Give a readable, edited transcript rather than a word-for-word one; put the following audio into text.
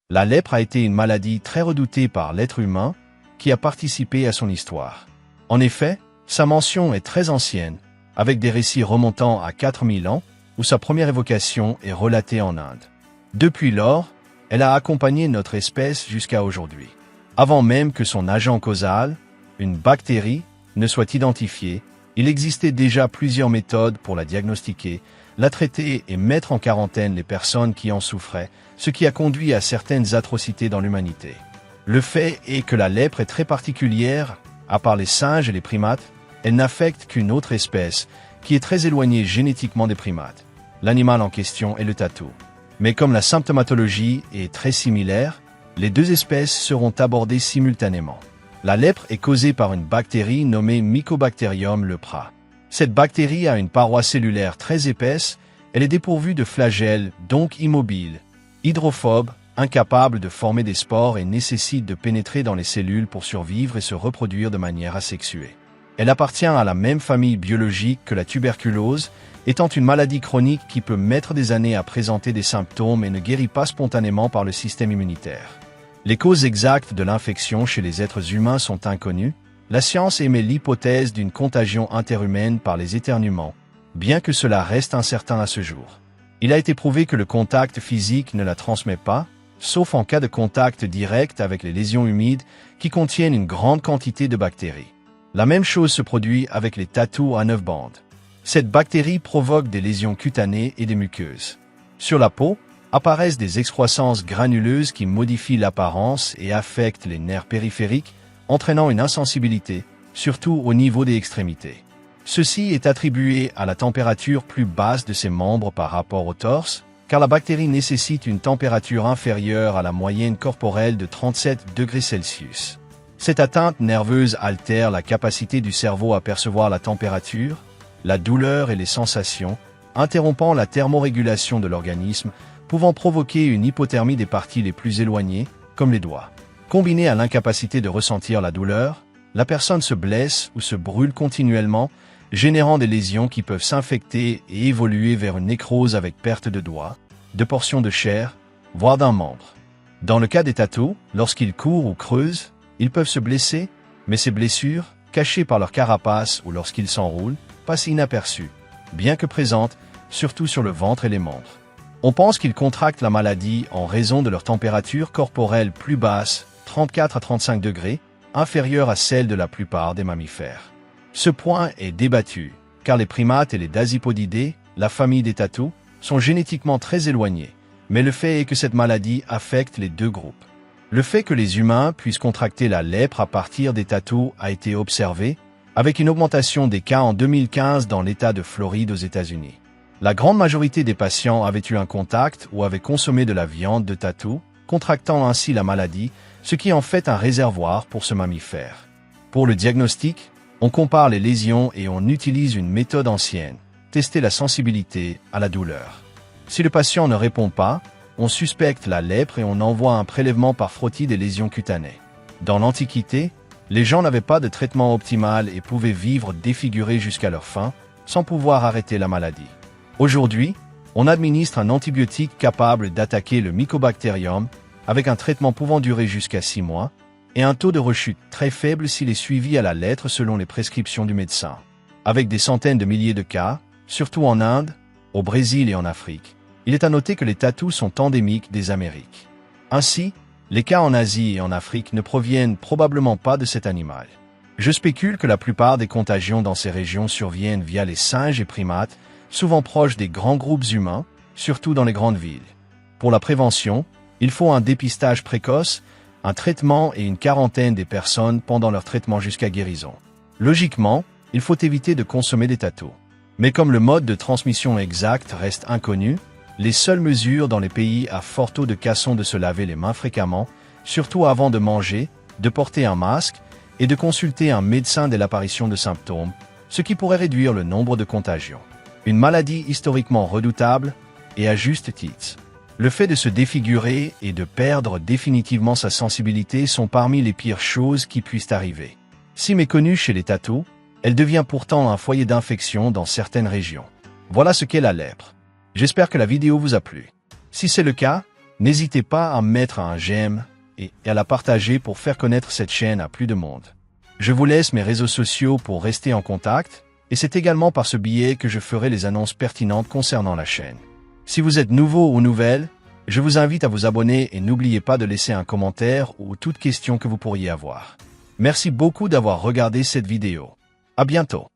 La lèpre a été une maladie très redoutée par l'être humain qui a participé à son histoire. En effet, sa mention est très ancienne, avec des récits remontant à 4000 ans, où sa première évocation est relatée en Inde. Depuis lors, elle a accompagné notre espèce jusqu'à aujourd'hui. Avant même que son agent causal, une bactérie, ne soit identifié, il existait déjà plusieurs méthodes pour la diagnostiquer, la traiter et mettre en quarantaine les personnes qui en souffraient, ce qui a conduit à certaines atrocités dans l'humanité. Le fait est que la lèpre est très particulière, à part les singes et les primates, elle n'affecte qu'une autre espèce, qui est très éloignée génétiquement des primates. L'animal en question est le tatou. Mais comme la symptomatologie est très similaire, les deux espèces seront abordées simultanément. La lèpre est causée par une bactérie nommée Mycobacterium leprae. Cette bactérie a une paroi cellulaire très épaisse, elle est dépourvue de flagelles, donc immobile, hydrophobe, incapable de former des spores et nécessite de pénétrer dans les cellules pour survivre et se reproduire de manière asexuée. Elle appartient à la même famille biologique que la tuberculose, étant une maladie chronique qui peut mettre des années à présenter des symptômes et ne guérit pas spontanément par le système immunitaire. Les causes exactes de l'infection chez les êtres humains sont inconnues. La science émet l'hypothèse d'une contagion interhumaine par les éternuements, bien que cela reste incertain à ce jour. Il a été prouvé que le contact physique ne la transmet pas, sauf en cas de contact direct avec les lésions humides qui contiennent une grande quantité de bactéries. La même chose se produit avec les tatous à 9 bandes. Cette bactérie provoque des lésions cutanées et des muqueuses. Sur la peau, apparaissent des excroissances granuleuses qui modifient l'apparence et affectent les nerfs périphériques, entraînant une insensibilité, surtout au niveau des extrémités. Ceci est attribué à la température plus basse de ses membres par rapport au torse, car la bactérie nécessite une température inférieure à la moyenne corporelle de 37 degrés Celsius. Cette atteinte nerveuse altère la capacité du cerveau à percevoir la température, la douleur et les sensations, interrompant la thermorégulation de l'organisme, pouvant provoquer une hypothermie des parties les plus éloignées, comme les doigts. Combinée à l'incapacité de ressentir la douleur, la personne se blesse ou se brûle continuellement, générant des lésions qui peuvent s'infecter et évoluer vers une nécrose avec perte de doigts, de portions de chair, voire d'un membre. Dans le cas des tatous, lorsqu'ils courent ou creusent, ils peuvent se blesser, mais ces blessures, cachées par leur carapace ou lorsqu'ils s'enroulent, passent inaperçues, bien que présentes, surtout sur le ventre et les membres. On pense qu'ils contractent la maladie en raison de leur température corporelle plus basse, 34 à 35 degrés, inférieure à celle de la plupart des mammifères. Ce point est débattu, car les primates et les dasypodidés, la famille des tatous, sont génétiquement très éloignés, mais le fait est que cette maladie affecte les deux groupes. Le fait que les humains puissent contracter la lèpre à partir des tatous a été observé, avec une augmentation des cas en 2015 dans l'État de Floride aux États-Unis. La grande majorité des patients avaient eu un contact ou avaient consommé de la viande de tatou, contractant ainsi la maladie, ce qui en fait un réservoir pour ce mammifère. Pour le diagnostic, on compare les lésions et on utilise une méthode ancienne, tester la sensibilité à la douleur. Si le patient ne répond pas, on suspecte la lèpre et on envoie un prélèvement par frottis des lésions cutanées. Dans l'Antiquité, les gens n'avaient pas de traitement optimal et pouvaient vivre défigurés jusqu'à leur fin, sans pouvoir arrêter la maladie. Aujourd'hui, on administre un antibiotique capable d'attaquer le mycobacterium, avec un traitement pouvant durer jusqu'à 6 mois, et un taux de rechute très faible s'il est suivi à la lettre selon les prescriptions du médecin. Avec des centaines de milliers de cas, surtout en Inde, au Brésil et en Afrique, il est à noter que les tatous sont endémiques des Amériques. Ainsi, les cas en Asie et en Afrique ne proviennent probablement pas de cet animal. Je spécule que la plupart des contagions dans ces régions surviennent via les singes et primates, souvent proches des grands groupes humains, surtout dans les grandes villes. Pour la prévention, il faut un dépistage précoce, un traitement et une quarantaine des personnes pendant leur traitement jusqu'à guérison. Logiquement, il faut éviter de consommer des tatous. Mais comme le mode de transmission exact reste inconnu, les seules mesures dans les pays à fort taux de cas sont de se laver les mains fréquemment, surtout avant de manger, de porter un masque et de consulter un médecin dès l'apparition de symptômes, ce qui pourrait réduire le nombre de contagions. Une maladie historiquement redoutable et à juste titre. Le fait de se défigurer et de perdre définitivement sa sensibilité sont parmi les pires choses qui puissent arriver. Si méconnue chez les tatous, elle devient pourtant un foyer d'infection dans certaines régions. Voilà ce qu'est la lèpre. J'espère que la vidéo vous a plu. Si c'est le cas, N'hésitez pas à mettre un j'aime et à la partager pour faire connaître cette chaîne à plus de monde. Je vous laisse mes réseaux sociaux pour rester en contact, et c'est également par ce biais que je ferai les annonces pertinentes concernant la chaîne. Si vous êtes nouveau ou nouvelle, je vous invite à vous abonner et n'oubliez pas de laisser un commentaire ou toute question que vous pourriez avoir. Merci beaucoup d'avoir regardé cette vidéo. À bientôt.